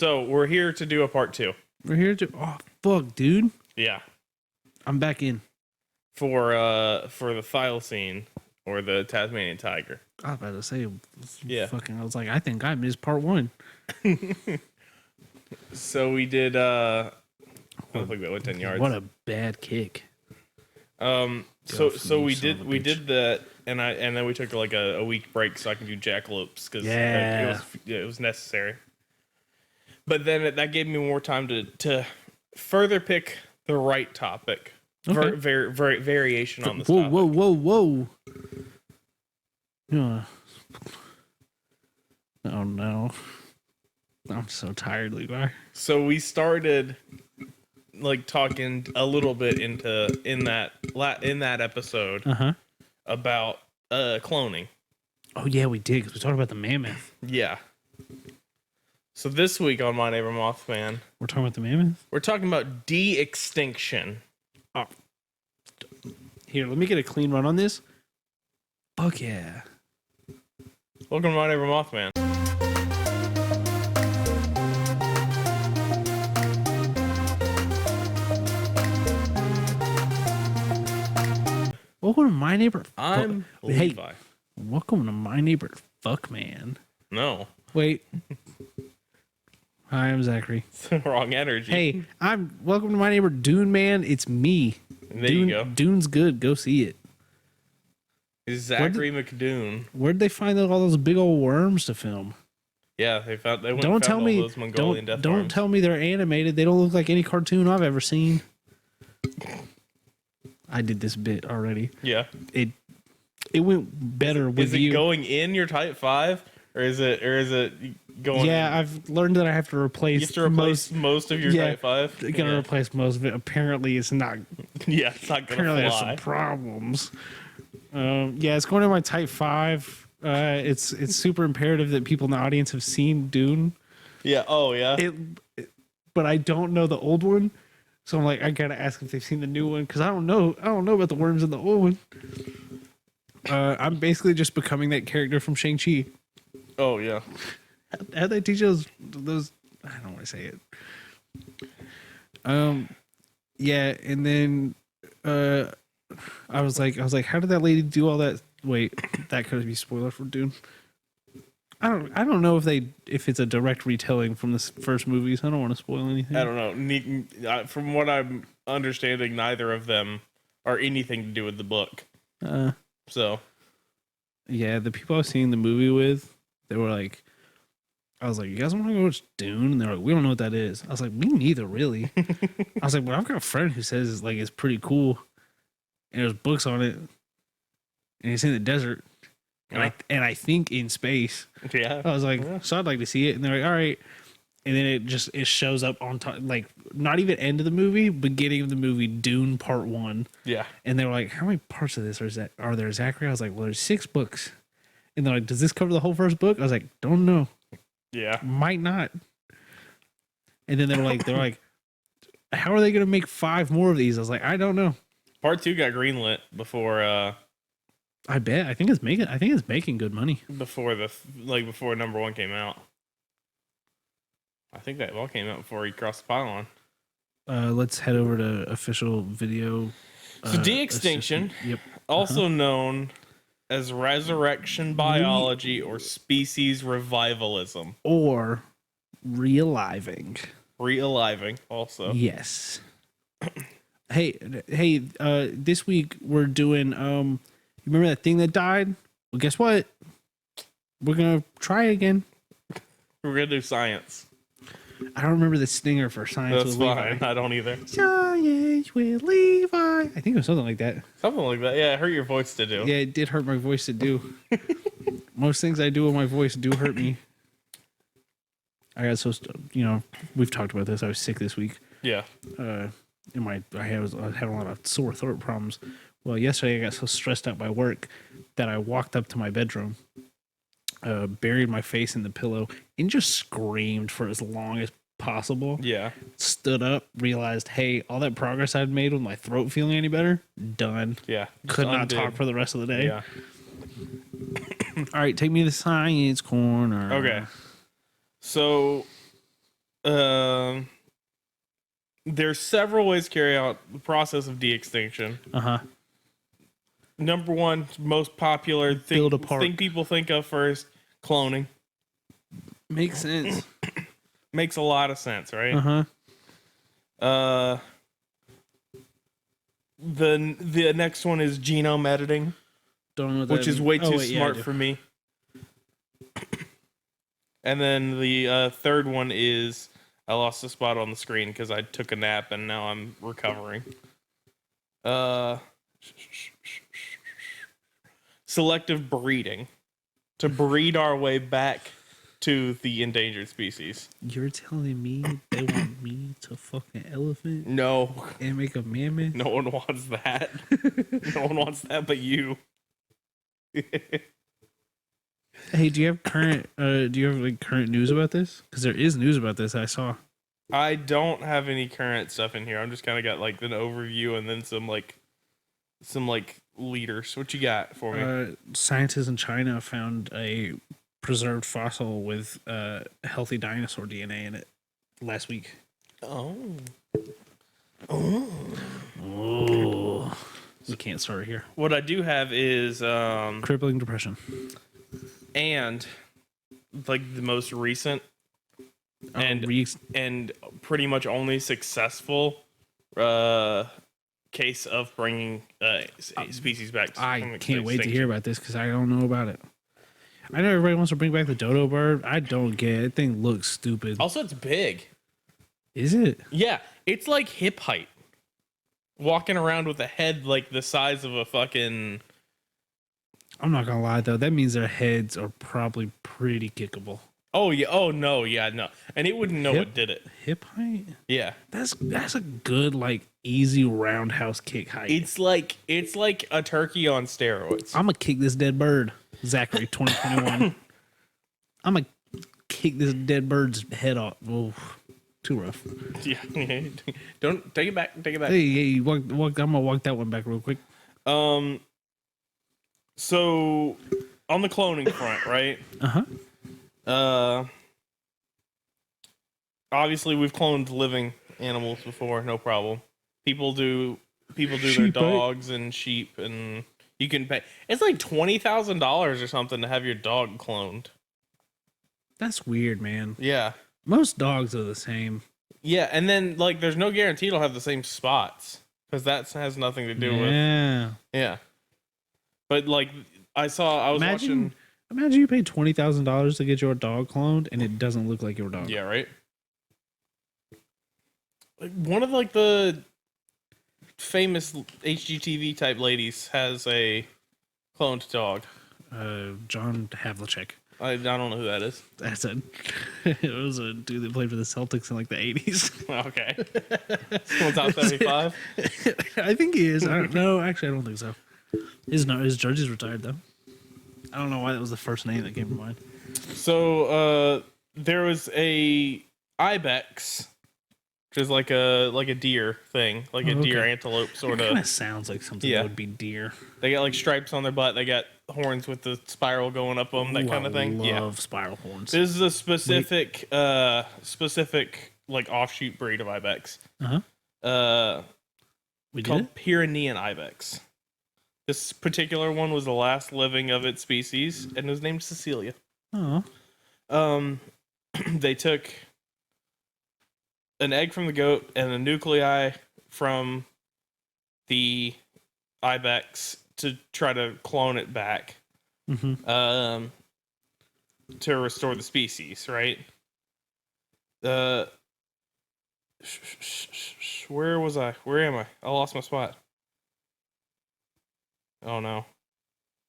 So we're here to do a part 2. We're here to. Oh fuck, dude! Yeah. I'm back in. For the thylacine or the Tasmanian Tiger. I was about to say. Yeah. Fucking. I was like, I think I missed part 1. So we did. I don't think that went 10 yards. What a bad kick. So we did that, and then we took like a week break so I can do jackalopes because it was necessary. But then that gave me more time to further pick the right topic. Okay. Variation on this topic. Whoa. Oh no. I'm so tired, Levi. So we started like talking a little bit in that episode about cloning. Oh yeah, we did, because we talked about the mammoth. Yeah. So this week on My Neighbor Mothman, We're talking about the mammoth? we're talking about De-Extinction. Oh. Here, let me get a clean run on this. Fuck yeah. Welcome to My Neighbor Mothman. Welcome to My Neighbor. I'm Hey, Levi. welcome to My Neighbor Fuck Man. No. Wait. Hi, I'm Zachary. It's the wrong energy. Hey, welcome to My Neighbor Dune Man. It's me. There you go. Dune's good. Go see it. It's Zachary McDoon. Where'd they find all those big old worms to film? Yeah, they went and Don't found tell all me. those Mongolian death Don't worms. tell me they're animated. They don't look like any cartoon I've ever seen. I did this bit already. Yeah. It went better with Is it you. going in your type 5 or is it going? Yeah, I've learned that I have to replace. You have to replace most of your type 5. I'm gonna replace most of it. Apparently, it's not. Yeah, it's not gonna Apparently, I have fly. some problems. Yeah, it's going to my type 5. It's super imperative that people in the audience have seen Dune. Yeah. Oh yeah. But I don't know the old one, so I'm like, I gotta ask if they've seen the new one because I don't know about the worms in the old one. I'm basically just becoming that character from Shang-Chi. Oh yeah. How'd they teach those? I don't want to say it. Yeah, and then I was like, how did that lady do all that? Wait, that could be spoiler for Dune. I don't know if it's a direct retelling from the first movies. I don't want to spoil anything. I don't know. From what I'm understanding, neither of them are anything to do with the book. So. Yeah, the people I was seeing the movie with, they were like, I was like, you guys want to go watch Dune? And they're like, we don't know what that is. I was like, me neither, really. I was like, well, I've got a friend who says it's pretty cool, and there's books on it, and it's in the desert, and I think in space. Yeah. I was like, so I'd like to see it, and they're like, all right. And then it shows up on top, like not even end of the movie, beginning of the movie, Dune Part 1. Yeah. And they were like, how many parts of this are there, Zachary? I was like, well, there's 6 books. And they're like, does this cover the whole first book? I was like, don't know. Yeah. Might not. And then they're like, how are they going to make 5 more of these? I was like, I don't know. Part 2 got greenlit before. I bet. I think it's making good money. Before number 1 came out. I think that all came out before he crossed the pylon. Let's head over to official video. So De-Extinction, yep. also known as resurrection biology or species revivalism. Or realiving. Realiving also. Yes. Hey, this week we're doing, you remember that thing that died? Well, guess what? We're going to try again. We're going to do science. I don't remember the stinger for Science That's with fine. Levi. I don't either. Science with Levi. I think it was something like that. Something like that. Yeah, it hurt your voice to do. Yeah, it did hurt my voice to do. Most things I do with my voice do hurt me. I got so, we've talked about this. I was sick this week. Yeah. I had a lot of sore throat problems. Well, yesterday I got so stressed out by work that I walked up to my bedroom, buried my face in the pillow, and just screamed for as long as possible. Yeah. Stood up, realized, hey, all that progress I'd made with my throat feeling any better, done. Yeah. Could not talk for the rest of the day. Yeah. All right, take me to the science corner. Okay. So there's several ways to carry out the process of de-extinction. Number one, most popular thing people think of first, cloning. Makes sense. Makes a lot of sense, right? The next one is genome editing. Don't know what that which is way too smart yeah, for me. And then the third one is I lost a spot on the screen because I took a nap and now I'm recovering. Selective breeding. To breed our way back to the endangered species. You're telling me they want me to fuck an elephant? No. And make a mammoth? No one wants that. No one wants that but you. Hey, do you have current current news about this? Because there is news about this I saw. I don't have any current stuff in here. I'm just kind of got like an overview and then some leaders. What you got for me? Scientists in China found a preserved fossil with healthy dinosaur DNA in it last week. Oh. We can't start here. What I do have is Crippling depression. And like the most recent and pretty much only successful case of bringing species back. I can't wait to hear about this because I don't know about it. I know everybody wants to bring back the dodo bird. I don't get it. That thing looks stupid. Also, it's big. Is it? Yeah, it's like hip height. Walking around with a head like the size of a fucking... I'm not gonna lie though, that means their heads are probably pretty kickable. Oh yeah. Oh no. Yeah. No. And it wouldn't know what did it. Hip height. Yeah. That's a good like easy roundhouse kick height. It's like a turkey on steroids. I'm gonna kick this dead bird, Zachary 2021. I'm gonna kick this dead bird's head off. Oh, too rough. Yeah. Don't take it back. Take it back. Hey, walk. I'm gonna walk that one back real quick. So on the cloning front, right? Obviously we've cloned living animals before, no problem. People do sheep, their dogs and sheep, and you can pay. It's like $20,000 or something to have your dog cloned. That's weird, man. Yeah. Most dogs are the same. Yeah, and then like there's no guarantee it'll have the same spots because that has nothing to do with. Yeah. But like I was watching. Imagine you paid $20,000 to get your dog cloned, and it doesn't look like your dog. Yeah, right. Like one of like the famous HGTV type ladies has a cloned dog. John Havlicek. I don't know who that is. It was a dude that played for the Celtics in like the 80s. Okay. Still top 75? I think he is. I don't know. Actually, I don't think so. His jersey's retired though. I don't know why that was the first name that came to mind. So there was a ibex, which is like a deer thing, like a deer antelope sort of. Kind of sounds like something that would be deer. They got like stripes on their butt. They got horns with the spiral going up them, that kind of thing. I love spiral horns. This is a specific like offshoot breed of ibex. Called Pyrenean Ibex. This particular one was the last living of its species, and it was named Cecilia. Oh. They took an egg from the goat and the nuclei from the ibex to try to clone it back. To restore the species, right? Where was I? Where am I? I lost my spot. Oh no,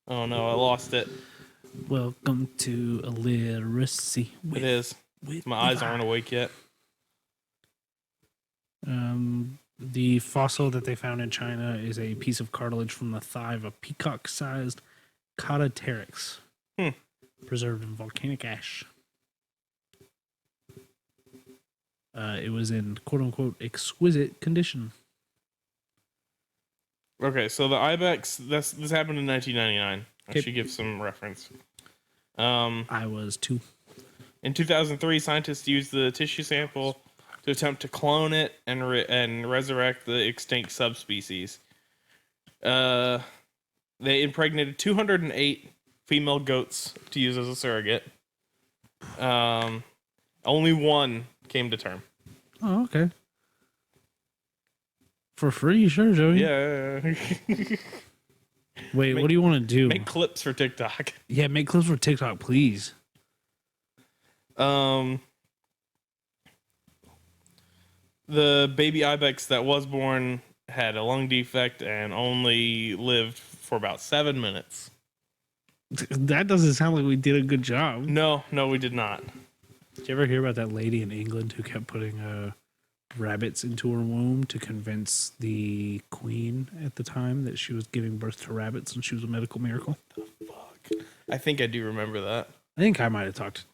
I lost it. Welcome to illiteracy. It is. My eyes aren't awake yet. The fossil that they found in China is a piece of cartilage from the thigh of a peacock-sized Catopteryx, preserved in volcanic ash. It was in quote-unquote exquisite condition. Okay, so the ibex. This happened in 1999. I should give some reference. I was 2. In 2003, scientists used the tissue sample to attempt to clone it and resurrect the extinct subspecies. They impregnated 208 female goats to use as a surrogate. Only one came to term. Oh, okay. For free, sure, Joey. Yeah. Wait, what do you want to do? Make clips for TikTok. Yeah, make clips for TikTok, please. The baby ibex that was born had a lung defect and only lived for about 7 minutes. That doesn't sound like we did a good job. No, we did not. Did you ever hear about that lady in England who kept putting rabbits into her womb to convince the queen at the time that she was giving birth to rabbits and she was a medical miracle? Fuck. I think I do remember that. I think I might have talked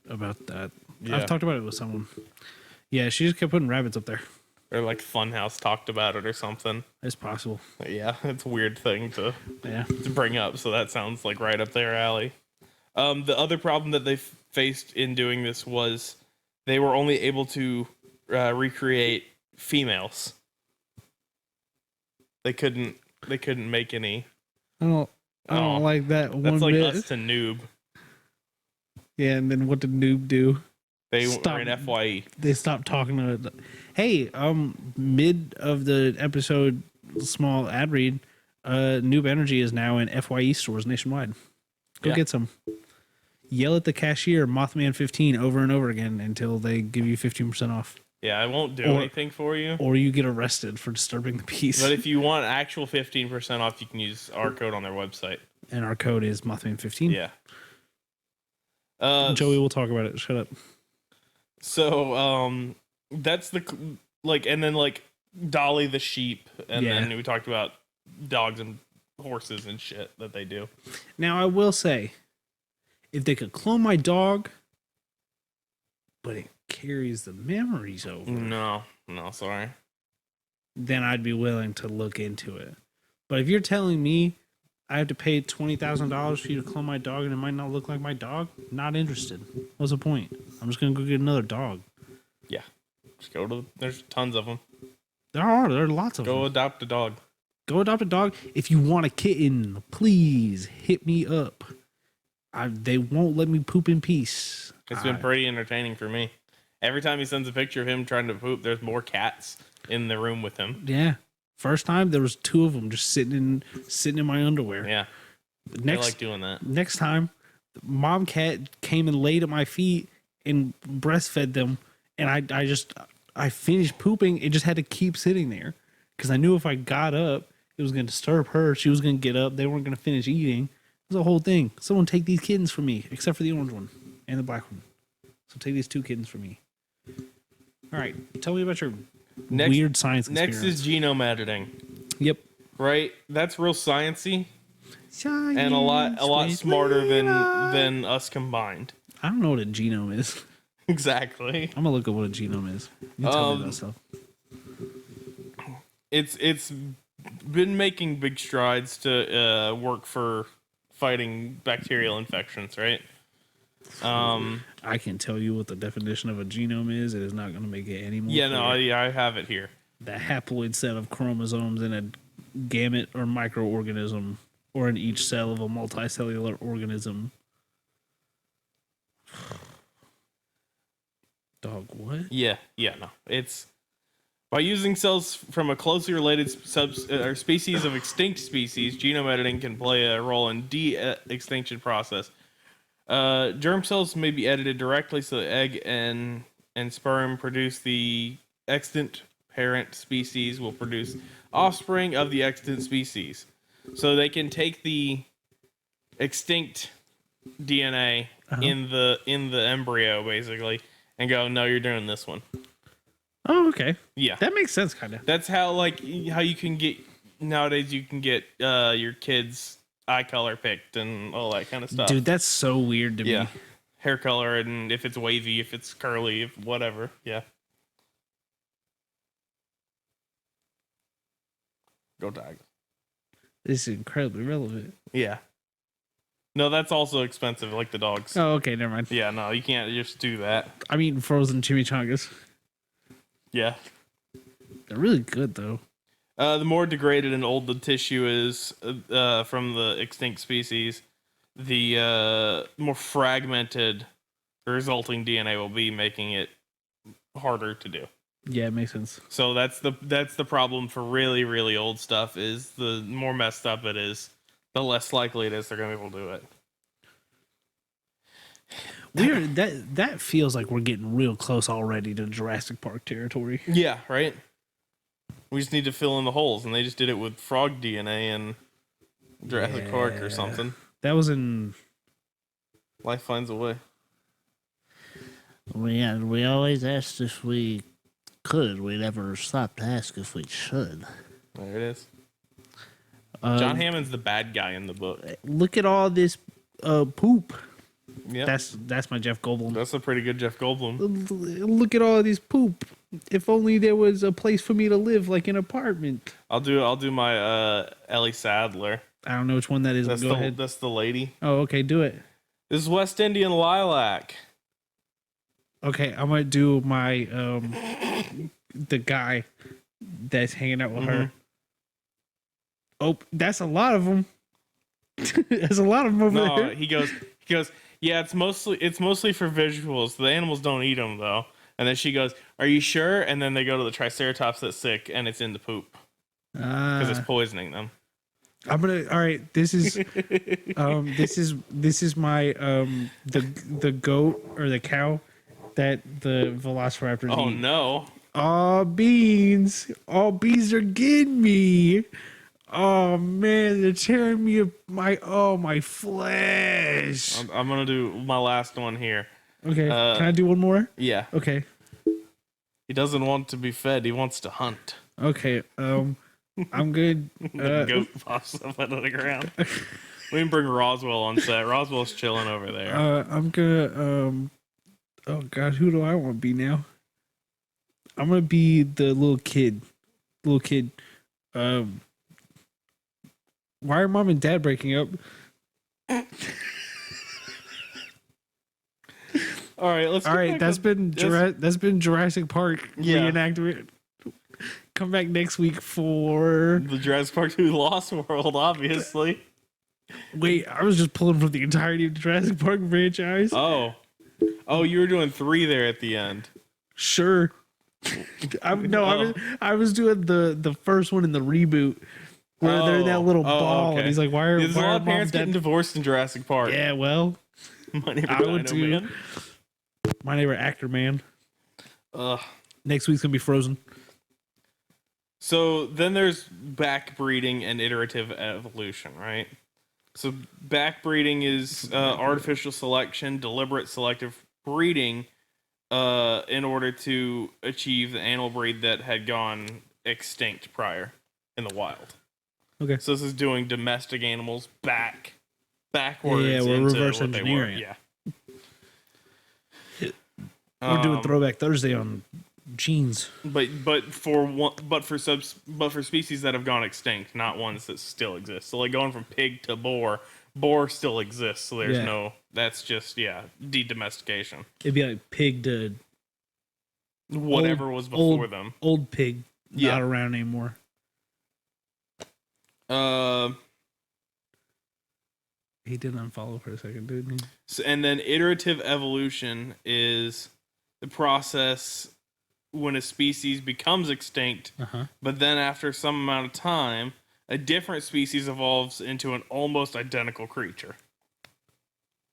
about that. Yeah. I've talked about it with someone. Yeah, she just kept putting rabbits up there. Or like Funhouse talked about it or something. It's possible. Yeah, it's a weird thing to Yeah. bring up, so that sounds like right up their alley. The other problem that they faced in doing this was they were only able to recreate females. They couldn't make any. I don't like that That's one like bit. us to noob. Yeah, and then what did Noob do? They Stop. were in FYE. They stopped talking to it. Hey, mid of the episode, small ad read, Noob Energy is now in FYE stores nationwide. Go get some. Yell at the cashier Mothman 15 over and over again until they give you 15% off. Yeah, I won't do anything for you. Or you get arrested for disturbing the peace. But if you want actual 15% off, you can use our code on their website. And our code is Mothman 15. Yeah. Joey will talk about it. Shut up. So, that's and then Dolly the sheep, and then we talked about dogs and horses and shit that they do. Now, I will say, if they could clone my dog, but it carries the memories over. No, sorry. Then I'd be willing to look into it. But if you're telling me I have to pay $20,000 for you to clone my dog and it might not look like my dog, not interested. What's the point? I'm just going to go get another dog. Yeah. Just there's tons of them. There are lots of them. Go adopt a dog. Go adopt a dog. If you want a kitten, please hit me up. They won't let me poop in peace. It's been pretty entertaining for me. Every time he sends a picture of him trying to poop, there's more cats in the room with him. Yeah. First time there was 2 of them just sitting in my underwear. Yeah. I like doing that. Next time, mom cat came and laid at my feet and breastfed them, and I finished pooping. It just had to keep sitting there because I knew if I got up, it was going to disturb her. She was going to get up. They weren't going to finish eating. It was a whole thing. Someone take these kittens from me, except for the orange one and the black one. So take these 2 kittens from me. All right, tell me about your weird science experience. Next is genome editing. Yep. Right? That's real sciencey Science and a lot with smarter Levi. than us combined. I don't know what a genome is. Exactly. I'm gonna look up what a genome is. You tell me about stuff. It's been making big strides to work for fighting bacterial infections, right? I can tell you what the definition of a genome is. It is not going to make it any more clear. I have it here. The haploid set of chromosomes in a gamete or microorganism, or in each cell of a multicellular organism. Dog, what? Yeah, no. It's by using cells from a closely related species of extinct species, genome editing can play a role in de-extinction process. Germ cells may be edited directly so the egg and sperm produce the extant parent species will produce offspring of the extant species. So they can take the extinct DNA in the embryo basically and go, no, you're doing this one. Oh, okay. Yeah. That makes sense, kind of. That's how you can get nowadays. You can get your kids' eye color picked and all that kind of stuff. Dude, that's so weird to me. Hair color, and if it's wavy, if it's curly, if whatever. Yeah. Go Tigers. This is incredibly relevant. Yeah. No, that's also expensive, like the dogs. Oh, okay, never mind. Yeah, no, you can't just do that. I'm eating frozen chimichangas. Yeah. They're really good though. The more degraded and old the tissue is from the extinct species, the more fragmented the resulting DNA will be, making it harder to do. Yeah, it makes sense. So that's the problem for really, really old stuff, is the more messed up it is, the less likely it is they're going to be able to do it. Weird. That feels like we're getting real close already to Jurassic Park territory. Yeah, right? We just need to fill in the holes, and they just did it with frog DNA and Jurassic Park or something. That was in... Life finds a way. We always asked if we could. We never stopped to ask if we should. There it is. John Hammond's the bad guy in the book. Look at all this poop. Yeah, That's my Jeff Goldblum. that's a pretty good Jeff Goldblum. Look at all this poop. If only there was a place for me to live, like an apartment. I'll do my Ellie Sadler. I don't know which one that is. Go ahead. That's the lady. Oh, okay, do it. This is West Indian lilac. Okay, I'm gonna do my the guy that's hanging out with her. Oh, that's a lot of them. There's a lot of them over No, there. he goes. Yeah, it's mostly for visuals. The animals don't eat them though. And then she goes, "Are you sure?" And then they go to the Triceratops that's sick, and it's in the poop because it's poisoning them. I'm gonna. All right, this is this is my the goat or the cow that the velociraptors Oh eat. no! Oh, beans! All beans are getting me. Oh man, they're tearing me my flesh. I'm gonna do my last one here. Okay, can I do one more? Yeah, Okay, he doesn't want to be fed. He wants to hunt. okay. I'm good. The goat pops up out of the ground. We can bring Roswell on set. Roswell's chilling over there. I'm gonna oh god, who do I want to be now? I'm gonna be the little kid. Why are mom and dad breaking up? All right, let's. All right, that's been Jurassic Park Yeah. reenactment. Come back next week for. the Jurassic Park 2 Lost World, obviously. Wait, I was just pulling from the entirety of the Jurassic Park franchise. Oh, you were doing 3 there at the end. Sure. I was doing the first one in the reboot where they're in that little ball, okay. and he's like, "Why are There's a why lot are of mom parents and getting dad?" divorced in Jurassic Park. Yeah, well, My neighbor I would Dino too. Man. My neighbor Actor Man. Ugh. Next week's gonna be Frozen. So then there's backbreeding and iterative evolution, right? So backbreeding is artificial selection, deliberate selective breeding, in order to achieve the animal breed that had gone extinct prior in the wild. Okay. So this is doing domestic animals backwards. Yeah, we're into reverse what they were. engineering it. Yeah. We're doing Throwback Thursday on genes. But for species that have gone extinct, not ones that still exist. So like going from pig to boar still exists. So there's that's just de-domestication. It'd be like pig to Whatever was before them. Old pig, Yeah. not around anymore. He did unfollow for a second, didn't he? So, and then iterative evolution is the process when a species becomes extinct, but then after some amount of time, a different species evolves into an almost identical creature.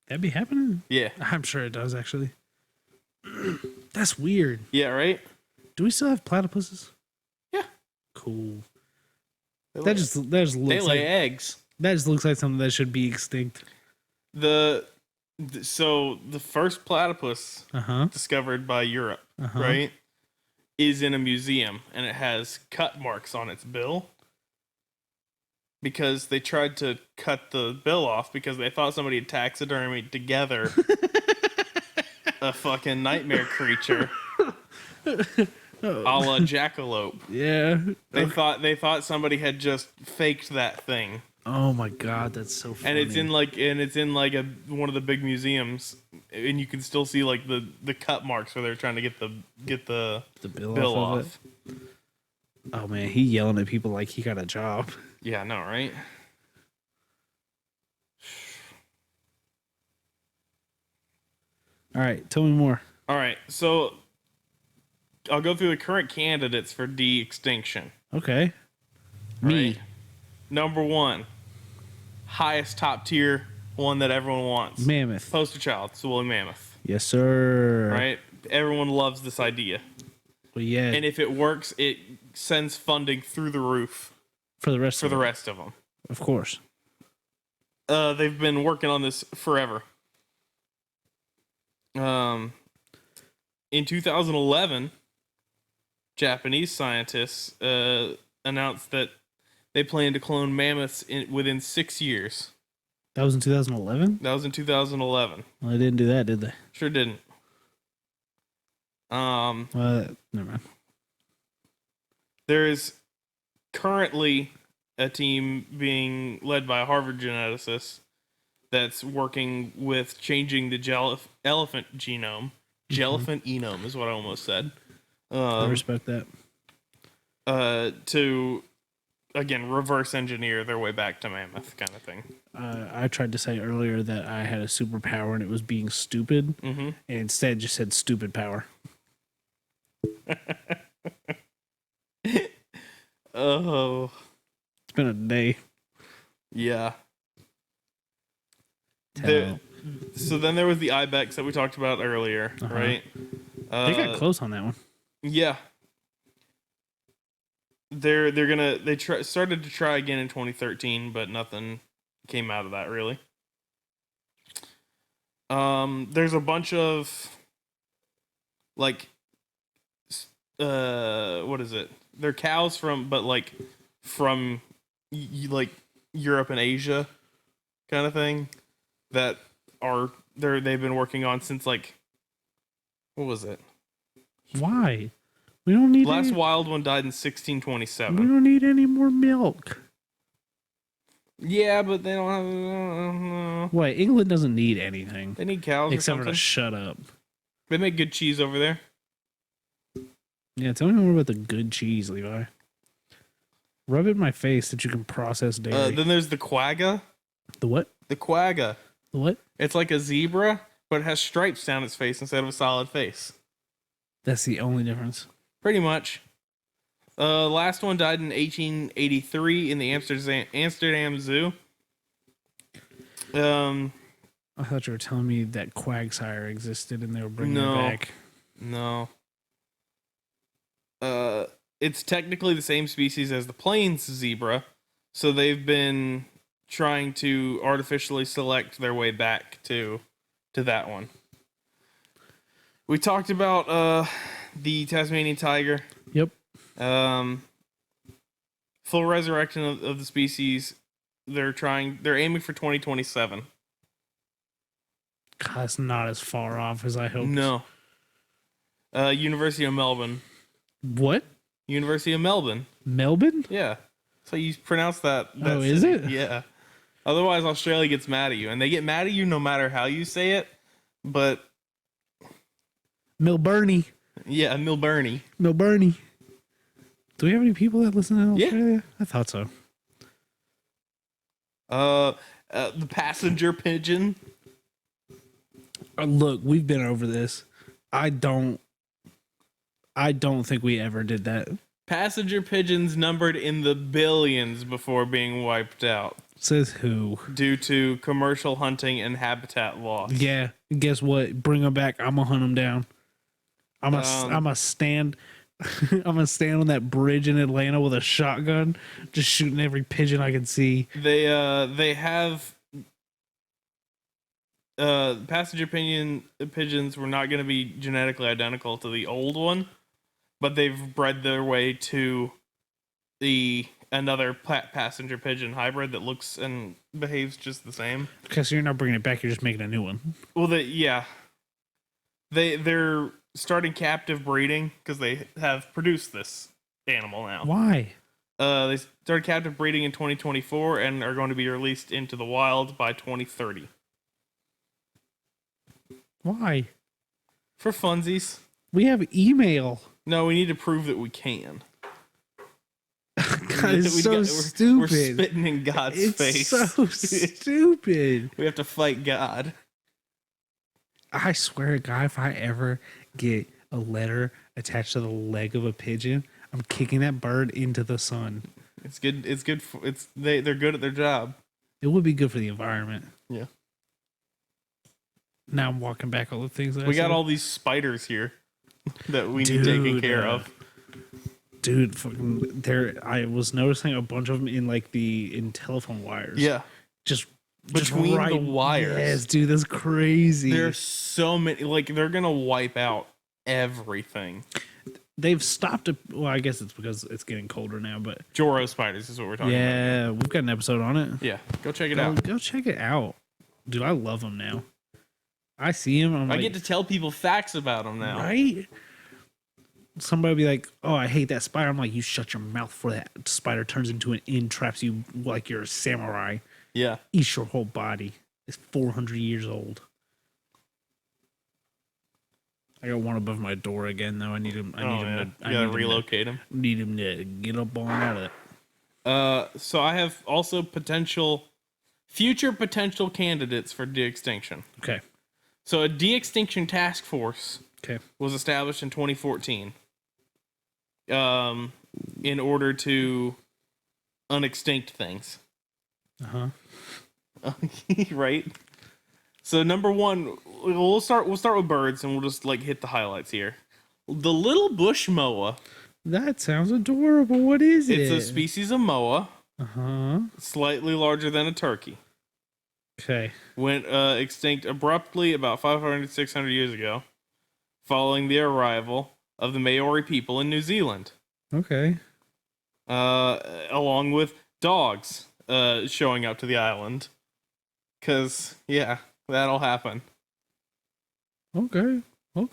That'd be happening? Yeah. I'm sure it does, actually. That's weird. Yeah, right? Do we still have platypuses? Yeah. Cool. They That just looks lay like eggs. that just looks like something that should be extinct. So the first platypus discovered by Europe, right, is in a museum, and it has cut marks on its bill because they tried to cut the bill off because they thought somebody had taxidermied together a fucking nightmare creature, a la jackalope. Yeah. They thought somebody had just faked that thing Oh my god, that's so funny. And it's in like one of the big museums, and you can still see like the cut marks where they're trying to get the bill off. off. Of it. Oh man, he yelling at people like he got a job. Yeah, I know, right? All right, tell me more. All right, so I'll go through the current candidates for de-extinction. Okay. Me. Right? Number 1, highest top tier one that everyone wants. Mammoth. Poster child, it's the woolly mammoth. Yes, sir. Right? Everyone loves this idea. Well, yeah. And if it works, it sends funding through the roof for the rest of them. Of course. They've been working on this forever. In 2011, Japanese scientists announced that they plan to clone mammoths within 6 years. That was in 2011? That was in 2011. Well, they didn't do that, did they? Sure didn't. Never mind. There is currently a team being led by a Harvard geneticist that's working with changing the elephant genome. Elephant enome is what I almost said. I respect that. To, again, reverse engineer their way back to mammoth kind of thing. I tried to say earlier that I had a superpower and it was being stupid, and instead just said stupid power. Oh. It's been a day. Yeah. So then there was the Ibex that we talked about earlier, right? They got close on that one. Yeah. They started to try again in 2013, but nothing came out of that really. There's a bunch of like what is it? They're cows from like Europe and Asia kind of thing that they've been working on since like, what was it? Why? We don't need last wild one died in 1627. We don't need any more milk. Yeah, but they don't have. Wait, England doesn't need anything. They need cows except or for to shut up. They make good cheese over there. Yeah, tell me more about the good cheese, Levi. Rub it in my face that you can process dairy. Then there's the quagga. The what? The quagga. The what? It's like a zebra, but it has stripes down its face instead of a solid face. That's the only difference. Pretty much. Last one died in 1883 in the Amsterdam Zoo. I thought you were telling me that Quagsire existed and they were bringing it back. No. It's technically the same species as the plains zebra, so they've been trying to artificially select their way back to that one. We talked about the Tasmanian tiger. Yep. Full resurrection of the species. They're aiming for 2027. God, that's not as far off as I hoped. No. University of Melbourne. What? University of Melbourne. Melbourne? Yeah. So you pronounce that oh, city. Is it? Yeah. Otherwise, Australia gets mad at you. And they get mad at you no matter how you say it. But... Melbourne. Yeah, Melbourne. Melbourne. Do we have any people that listen to Australia? Yeah. I thought so. The passenger pigeon. Look, we've been over this. I don't think we ever did that. Passenger pigeons numbered in the billions before being wiped out. Says who? Due to commercial hunting and habitat loss. Yeah. Guess what? Bring them back. I'm gonna hunt them down. I'm gonna stand. I'm gonna stand on that bridge in Atlanta with a shotgun, just shooting every pigeon I can see. They have passenger pigeons were not going to be genetically identical to the old one, but they've bred their way to another passenger pigeon hybrid that looks and behaves just the same. Okay, so you're not bringing it back; you're just making a new one. Well, they're starting captive breeding because they have produced this animal now. Why? They started captive breeding in 2024 and are going to be released into the wild by 2030. Why? For funsies. We have email. No, we need to prove that we can. God, it's so stupid. We're spitting in God's face. It's so stupid. We have to fight God. I swear to God, if I ever get a letter attached to the leg of a pigeon, I'm kicking that bird into the sun. It's good. It's good. They're good at their job. It would be good for the environment. Yeah. Now I'm walking back all the things that We got all these spiders here that we need taken care of. Dude, fucking there. I was noticing a bunch of them in telephone wires. Yeah. Just Between right, the wires. Yes, dude, that's crazy. There's so many. Like, they're gonna wipe out everything. They've stopped it. Well, I guess it's because it's getting colder now, but Joro spiders is what we're talking about. yeah, we've got an episode on it. Yeah, go check it out. Go check it out, dude. I love them now. I see them. I get to tell people facts about them now. Right? Somebody will be like, "Oh, I hate that spider." I'm like, "You shut your mouth before that spider turns into an inn, traps you like you're a samurai, Yeah. eats your whole body." It's 400 years old. I got one above my door again, though. I need him. I gotta relocate him. Need him to get up on out of it. So I have also future potential candidates for de-extinction. Okay. So a de-extinction task force Okay. was established in 2014 in order to unextinct things. Uh-huh. Right? So number one, we'll start with birds and we'll just hit the highlights here. The little bush moa. That sounds adorable. What is it? It's a species of moa. Uh-huh. Slightly larger than a turkey. Okay. Went extinct abruptly about 500 to 600 years ago, following the arrival of the Maori people in New Zealand. Okay. Along with dogs showing up to the island. Because, yeah, that'll happen. Okay. I'm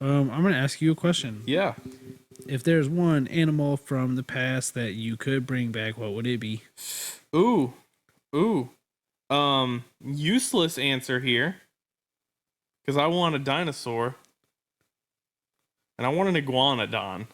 going to ask you a question. Yeah. If there's one animal from the past that you could bring back, what would it be? Ooh. Useless answer here. Because I want a dinosaur. And I want an iguanodon.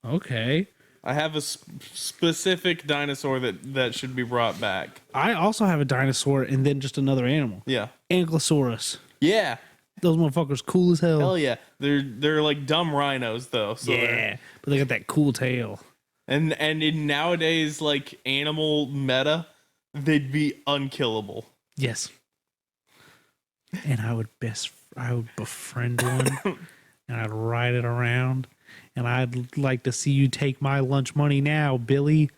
Okay. I have a specific dinosaur that should be brought back. I also have a dinosaur and then just another animal. Yeah. Ankylosaurus. Yeah. Those motherfuckers cool as hell. Hell yeah. They're like dumb rhinos though. So yeah. But they got that cool tail. And in nowadays animal meta, they'd be unkillable. Yes. And I would befriend one and I'd ride it around. And I'd like to see you take my lunch money now, Billy.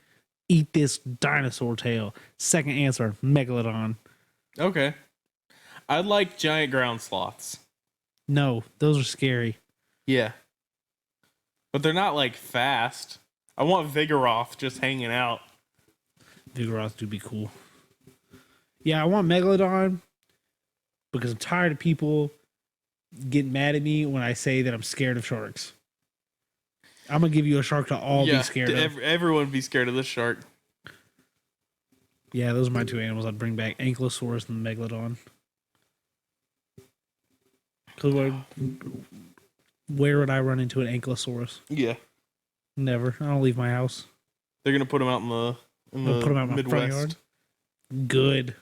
Eat this dinosaur tail. Second answer, megalodon. Okay. I'd like giant ground sloths. No, those are scary. Yeah. But they're not fast. I want Vigoroth just hanging out. Vigoroth would be cool. Yeah, I want megalodon because I'm tired of people getting mad at me when I say that I'm scared of sharks. I'm going to give you a shark to all be scared of. Everyone be scared of this shark. Yeah, those are my two animals I'd bring back. Ankylosaurus and Megalodon. Because where would I run into an Ankylosaurus? Yeah. Never. I don't leave my house. They're going to put them out in the put them out in my front yard. Good.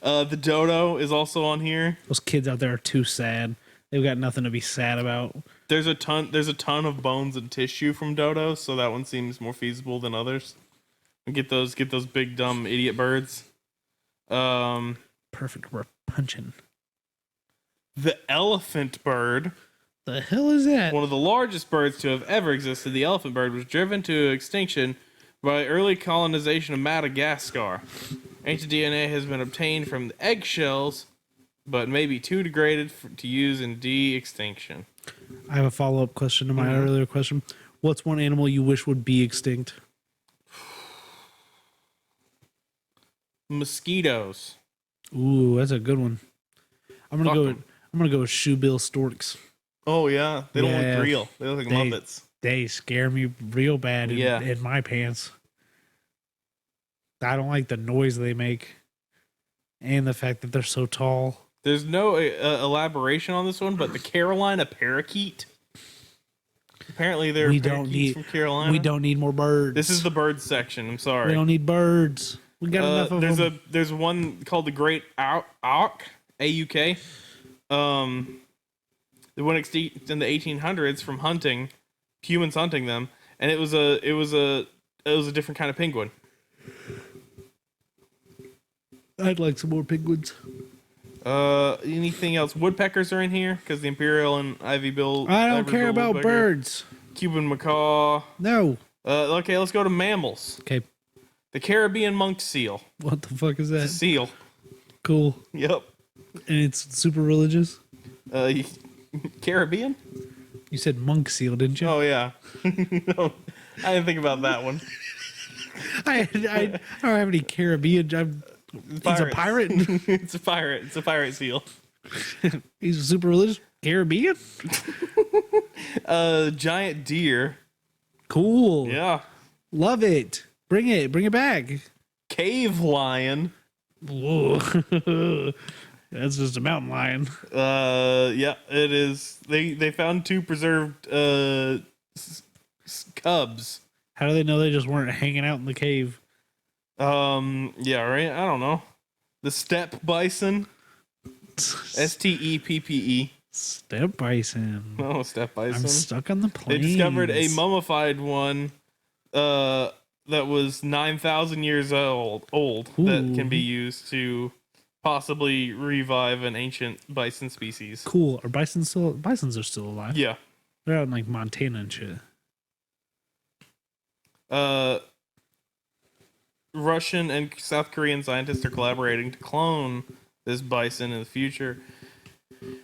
The dodo is also on here. Those kids out there are too sad. They've got nothing to be sad about. There's a ton of bones and tissue from dodos, so that one seems more feasible than others. Get those big dumb idiot birds. Perfect. We're punching. The elephant bird. The hell is that? One of the largest birds to have ever existed, the elephant bird was driven to extinction by early colonization of Madagascar. Ancient DNA has been obtained from the eggshells, but may be too degraded to use in de-extinction. I have a follow-up question to my earlier question. What's one animal you wish would be extinct? Mosquitoes. Ooh, that's a good one. I'm gonna go with shoebill storks. Oh yeah, they don't look real. They look like Muppets. They scare me real bad Yeah. in my pants. I don't like the noise they make. And the fact that they're so tall. There's no elaboration on this one, but the Carolina parakeet. Apparently, there are parakeets from Carolina. We don't need more birds. This is the bird section. I'm sorry. We don't need birds. We got enough of them. There's one called the Great Auk, A-U-K. They went extinct in the 1800s from hunting, humans hunting them, and it was a different kind of penguin. I'd like some more penguins. Anything else? Woodpeckers are in here because the Imperial and Ivy Bill. I don't care about birds. Cuban macaw. No. Okay, let's go to mammals. Okay. The Caribbean monk seal. What the fuck is that? Seal. Cool. Yep. And it's super religious? Caribbean? You said monk seal, didn't you? Oh, yeah. No, I didn't think about that one. I don't have any Caribbean. He's a pirate? It's a pirate. It's a pirate seal. He's a super religious Caribbean? Giant deer. Cool. Yeah. Love it. Bring it. Bring it back. Cave lion. Whoa. That's just a mountain lion. Yeah, it is. They found 2 preserved cubs. How do they know they just weren't hanging out in the cave? Yeah, right. I don't know. The steppe bison. STEPPE. Steppe bison. Oh, steppe bison. I'm stuck on the plains. They discovered a mummified one. That was 9,000 years old that can be used to possibly revive an ancient bison species. Cool. Are bisons are still alive? Yeah. They're out in like Montana and shit. Russian and South Korean scientists are collaborating to clone this bison in the future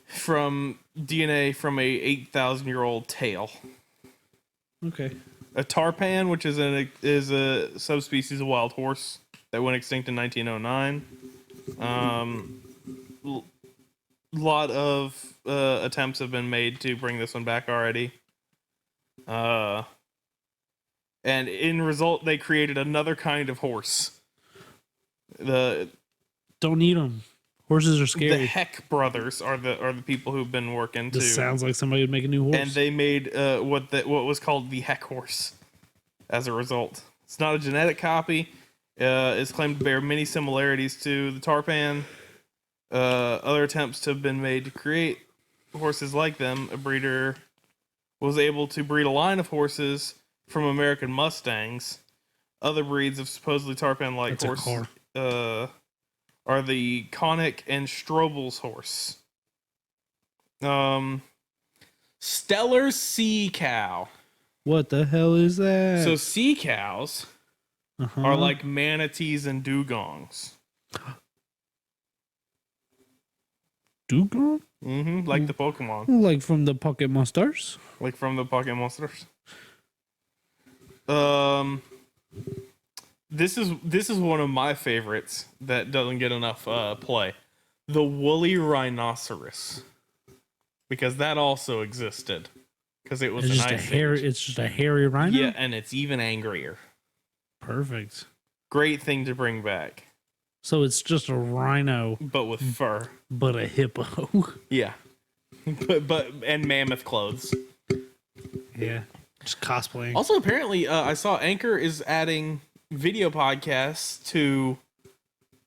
from DNA from a 8,000-year-old tail. Okay. A tarpan, which is a subspecies of wild horse that went extinct in 1909. Lot of attempts have been made to bring this one back already. And in result, they created another kind of horse. Don't need them. Horses are scary. The Heck brothers are the people who've been working. This sounds like somebody would make a new horse. And they made what was called the Heck horse. As a result, it's not a genetic copy. It's claimed to bear many similarities to the tarpan. Other attempts have been made to create horses like them. A breeder was able to breed a line of horses from American Mustangs. Other breeds of supposedly tarpan-like horses are the Connick and Strobel's horse. Stellar sea cow. What the hell is that? So sea cows are like manatees and dugongs. Dugong? Mm-hmm. Like the Pokemon. Like from the Pocket Monsters? Like from the Pocket Monsters. This is one of my favorites that doesn't get enough play. The woolly rhinoceros. Because that also existed. Because it was It's just a hairy rhino? Yeah, and it's even angrier. Perfect. Great thing to bring back. So it's just a rhino. But with fur. But a hippo. Yeah. but and mammoth clothes. Yeah. Just cosplaying. Also, apparently, I saw Anchor is adding video podcasts to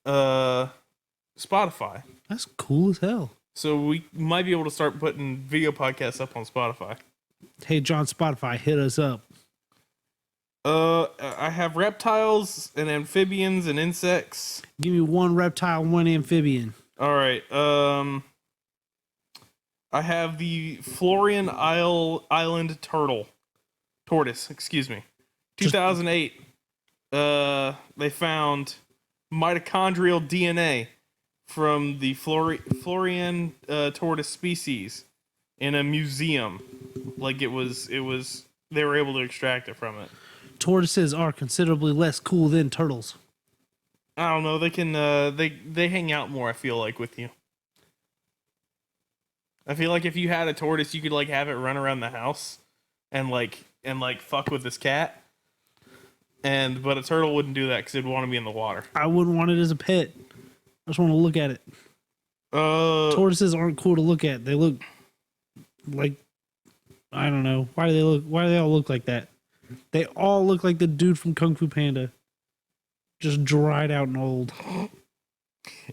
Spotify. That's cool as hell. So we might be able to start putting video podcasts up on Spotify. Hey, John Spotify, hit us up. I have reptiles and amphibians and insects. Give me one reptile, one amphibian. All right. I have the Florian Island tortoise. Excuse me. 2008. They found mitochondrial DNA from the Florian tortoise species in a museum. Like it was. They were able to extract it from it. Tortoises are considerably less cool than turtles. I don't know. They can. They hang out more. I feel like with you. I feel like if you had a tortoise, you could like have it run around the house, and like like fuck with this cat. But a turtle wouldn't do that because it'd want to be in the water. I wouldn't want it as a pet. I just want to look at it. Tortoises aren't cool to look at. They look like, I don't know. Why do they all look like that? They all look like the dude from Kung Fu Panda. Just dried out and old.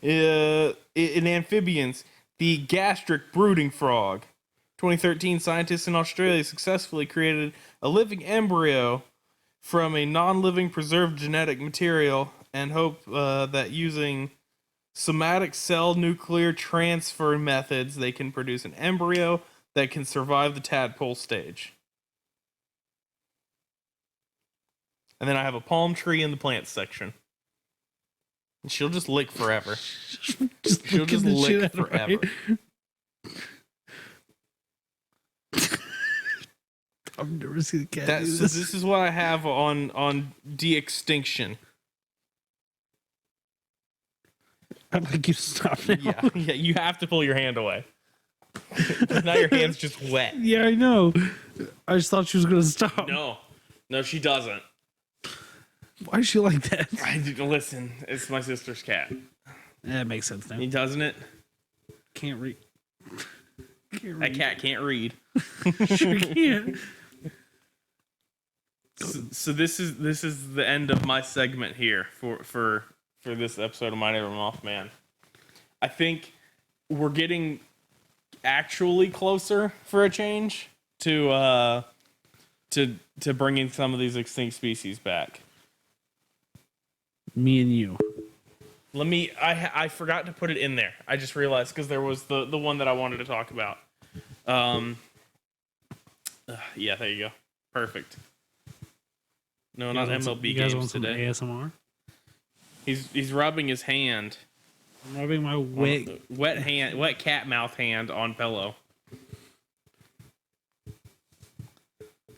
In amphibians, the gastric brooding frog. 2013, scientists in Australia successfully created a living embryo from a non-living preserved genetic material and hope that using somatic cell nuclear transfer methods, they can produce an embryo that can survive the tadpole stage. And then I have a palm tree in the plants section. And she'll just lick forever. She'll just lick forever. I've never seen a cat do So this. this is what I have on De-Extinction. I'd like you to stop now. Yeah, you have to pull your hand away. Now your hand's just wet. Yeah, I know. I just thought she was going to stop. No, she doesn't. Why is she like that? Listen, it's my sister's cat. That makes sense now. Doesn't it? Can't read. That cat can't read. Sure can't. So this is the end of my segment here for this episode of My Neighbor Mothman. I think we're getting actually closer for a change to bringing some of these extinct species back. Me and you. I forgot to put it in there. I just realized because there was the one that I wanted to talk about. Yeah, there you go. Perfect. No, not MLB you guys games want some today. ASMR? He's rubbing his hand. I'm rubbing my wet cat mouth hand on pillow.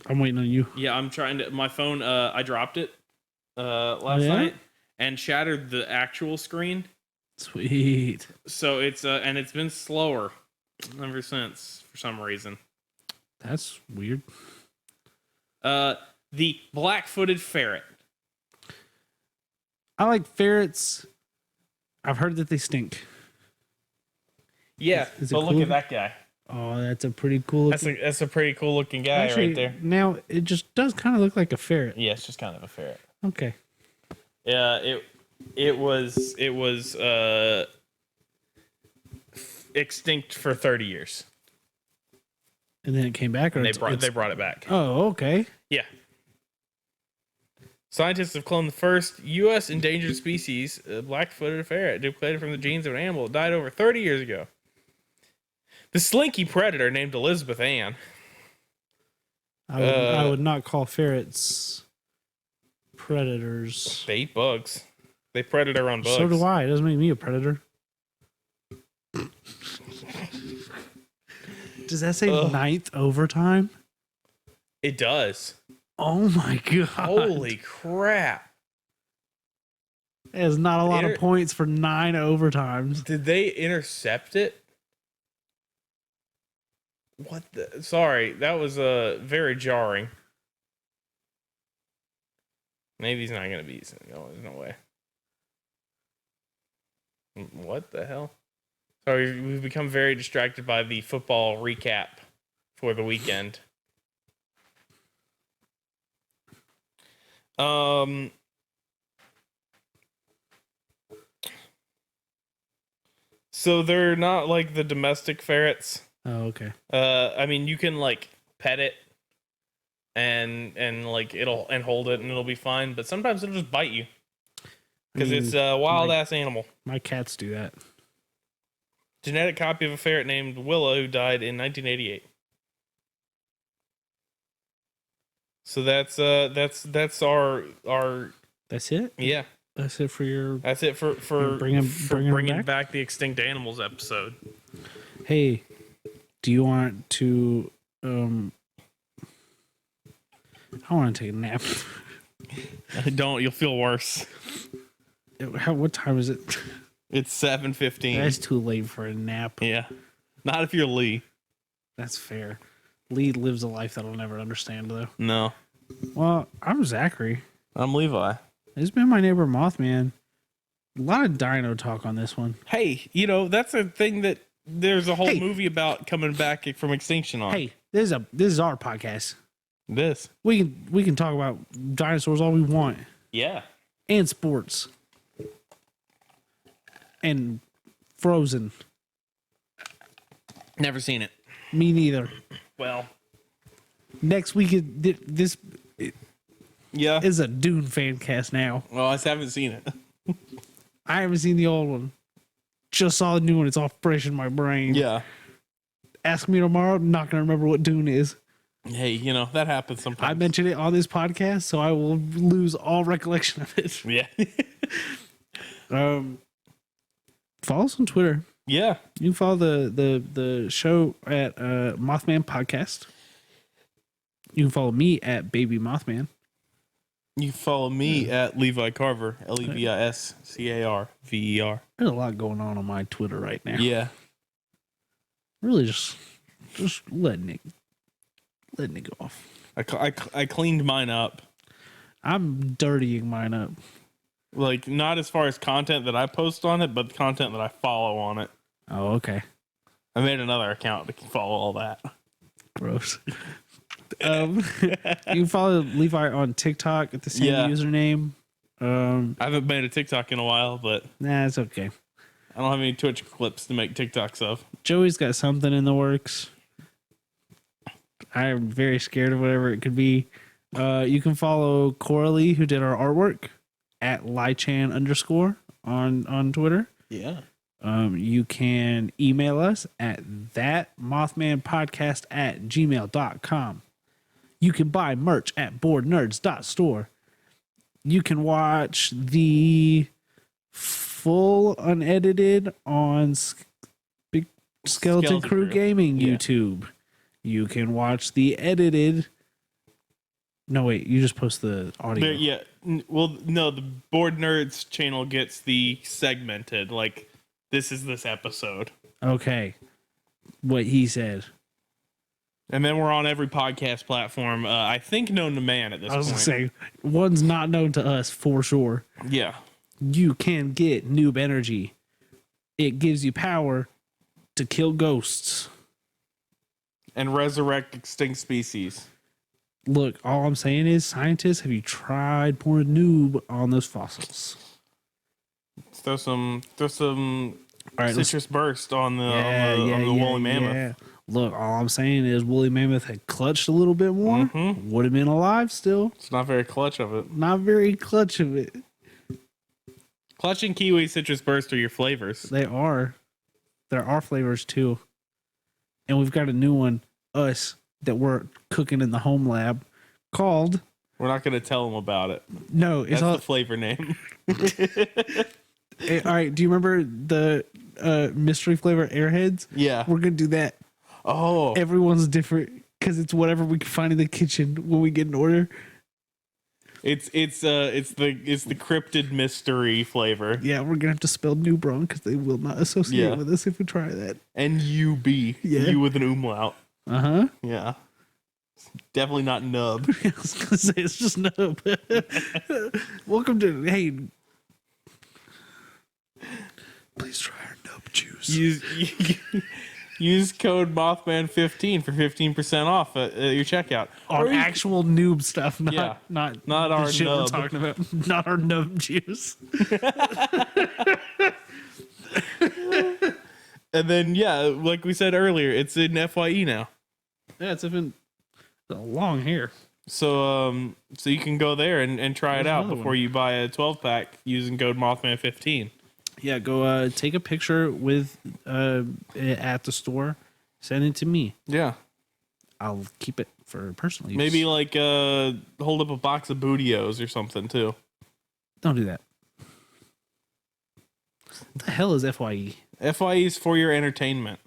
I'm waiting on you. Yeah, I'm trying to. My phone. I dropped it last night and shattered the actual screen. Sweet. So it's and it's been slower ever since for some reason. That's weird. The Black-Footed Ferret. I like ferrets. I've heard that they stink. Yeah, Is it but look cool? at that guy. Oh, that's a pretty cool looking. That's a pretty cool looking guy right there. Now it just does kind of look like a ferret. Yeah, it's just kind of a ferret. Okay. Yeah, it was extinct for 30 years. And then it came back, or And they brought it back. Oh, okay. Yeah. Scientists have cloned the first U.S. endangered species, black-footed ferret, duplicated from the genes of an animal that died over 30 years ago. The slinky predator named Elizabeth Ann. I would not call ferrets predators. They eat bugs. They predator on bugs. So do I. It doesn't make me a predator. Does that say ninth overtime? It does. Oh my god! Holy crap! There's not a lot of points for 9 overtimes. Did they intercept it? What the? Sorry, that was very jarring. Maybe he's not gonna be. No, there's no way. What the hell? Sorry, we've become very distracted by the football recap for the weekend. So they're not like the domestic ferrets. Oh, okay. I mean, you can like pet it and like it'll hold it and it'll be fine, but sometimes it'll just bite you because it's a wild ass animal. My cats do that. Genetic copy of a ferret named Willow who died in 1988. So that's our That's it. Yeah. That's it for your. That's it for bringing back the extinct animals episode. Hey, do you want to? I want to take a nap. Don't. You'll feel worse. What time is it? It's 7:15. That's too late for a nap. Yeah. Not if you're Lee. That's fair. Lee lives a life that I'll never understand, though. No, Well, I'm Zachary. I'm Levi. It's been my neighbor Mothman. A lot of dino talk on this one. Hey, that's a thing that there's a whole Hey. movie about coming back from extinction on. Hey, this is our podcast. This. We can talk about dinosaurs all we want, Yeah. and sports, and Frozen. Never seen it. Me neither. Well. Next week this Yeah. is a Dune fan cast now. Well, I haven't seen it. I haven't seen the old one. Just saw the new one. It's all fresh in my brain. Yeah. Ask me tomorrow. I'm not gonna remember what Dune is. Hey, that happens sometimes. I mentioned it on this podcast, so I will lose all recollection of it. Yeah. Follow us on Twitter. Yeah. You can follow the show at Mothman Podcast. You can follow me at Baby Mothman. You follow me at Levi Carver, LevisCarver. There's a lot going on my Twitter right now. Yeah. Really just letting it go off. I cleaned mine up. I'm dirtying mine up. Like, not as far as content that I post on it, but the content that I follow on it. Oh, okay. I made another account that can follow all that. Gross. You can follow Levi on TikTok at the same username. I haven't made a TikTok in a while, but Nah, it's okay. I don't have any Twitch clips to make TikToks of. Joey's got something in the works. I'm very scared of whatever it could be. You can follow Coralie, who did our artwork, at Lychan_ on Twitter. Yeah. You can email us at thatmothmanpodcast@gmail.com. You can buy merch at boardnerds.store. You can watch the full unedited on Big Skeleton Crew Gaming YouTube. You can watch the edited. No, wait, you just post the audio. Well, no, the Board Nerds channel gets the segmented, like, this is this episode. Okay. What he said. And then we're on every podcast platform, I think known to man at this point. I was going to say, one's not known to us for sure. Yeah. You can get noob energy. It gives you power to kill ghosts. And resurrect extinct species. Look, all I'm saying is, scientists, have you tried pouring noob on those fossils? Throw some All right, citrus burst on the woolly mammoth. Yeah. Look, all I'm saying is woolly mammoth had clutched a little bit more. Mm-hmm. Would have been alive still. It's not very clutch of it. Not very clutch of it. Clutch and kiwi citrus burst are your flavors. They are. There are flavors too. And we've got a new one, us, that we're cooking in the home lab called... We're not going to tell them about it. No, it's That's the flavor name. All right, do you remember the mystery flavor Airheads? Yeah. We're going to do that. Oh. Everyone's different because it's whatever we can find in the kitchen when we get an order. It's the cryptid mystery flavor. Yeah, we're gonna have to spell noob wrong because they will not associate with us if we try that. NUB. Yeah. You with an umlaut. Uh-huh. Yeah. Definitely not nub. I was gonna say it's just nub. Welcome to please try our nub juice. Use code Mothman15 for 15% off at your checkout. On actual noob stuff, not our shit nub. we're talking about. Not our nub juice. And then like we said earlier, it's in FYE now. Yeah, it's even a long hair. So you can go there and try it out before you buy a 12-pack using code Mothman15. Yeah, go take a picture with it at the store, send it to me. Yeah. I'll keep it for personal use. Maybe like hold up a box of Bootios or something too. Don't do that. What the hell is FYE? FYE is for your entertainment.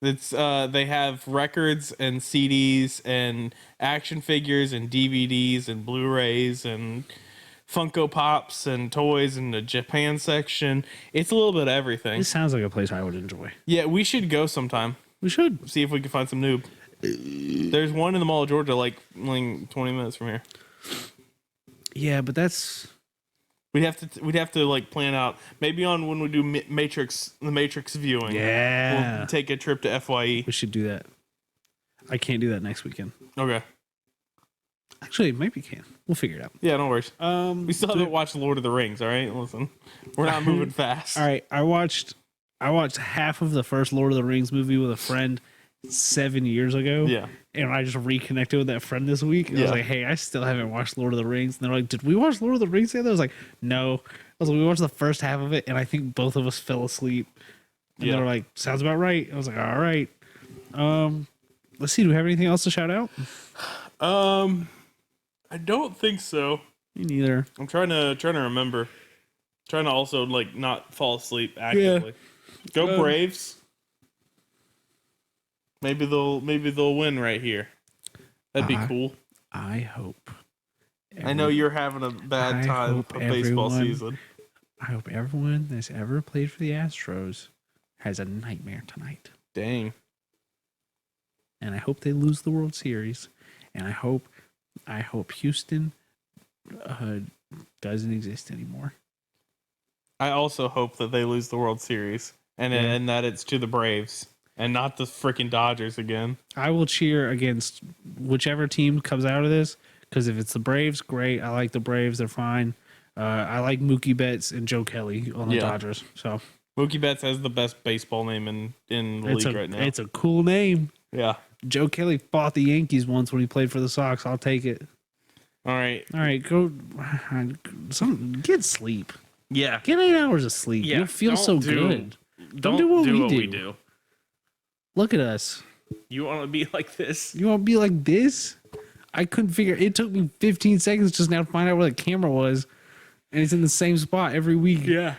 It's they have records and CDs and action figures and DVDs and Blu-rays and Funko Pops and toys in the Japan section. It's a little bit of everything. This sounds like a place I would enjoy. Yeah, we should go sometime. We should. See if we can find some noob. There's one in the Mall of Georgia, like 20 minutes from here. Yeah, but that's We'd have to like plan out maybe on when we do the Matrix viewing. We'll take a trip to FYE. we should do that. I can't do that next weekend. Okay. Actually, maybe we can. We'll figure it out. Yeah, no worries. We still haven't watched Lord of the Rings. All right, listen, we're not moving fast. All right, I watched half of the first Lord of the Rings movie with a friend 7 years ago. Yeah. And I just reconnected with that friend this week. And I was like, hey, I still haven't watched Lord of the Rings. And they're like, did we watch Lord of the Rings together? I was like, no. I was like, we watched the first half of it, and I think both of us fell asleep. And they were like, sounds about right. I was like, all right. Let's see. Do we have anything else to shout out? I don't think so. Me neither. I'm trying to remember. Trying to also like not fall asleep actively. Yeah. Go Braves. Maybe they'll win right here. That'd be cool. I hope. I know you're having a bad time of baseball season. I hope everyone that's ever played for the Astros has a nightmare tonight. Dang. And I hope they lose the World Series. And I hope Houston doesn't exist anymore. I also hope that they lose the World Series and that it's to the Braves and not the freaking Dodgers again. I will cheer against whichever team comes out of this, because if it's the Braves, great. I like the Braves. They're fine. I like Mookie Betts and Joe Kelly on the Dodgers. So Mookie Betts has the best baseball name in the league right now. It's a cool name. Yeah. Joe Kelly fought the Yankees once when he played for the Sox. I'll take it. All right. Go. Get sleep. Yeah. Get 8 hours of sleep. Yeah. You'll feel so good. Don't do what we we do. Look at us. You want to be like this? You want to be like this? I couldn't figure. It took me 15 seconds just now to find out where the camera was, and it's in the same spot every week. Yeah.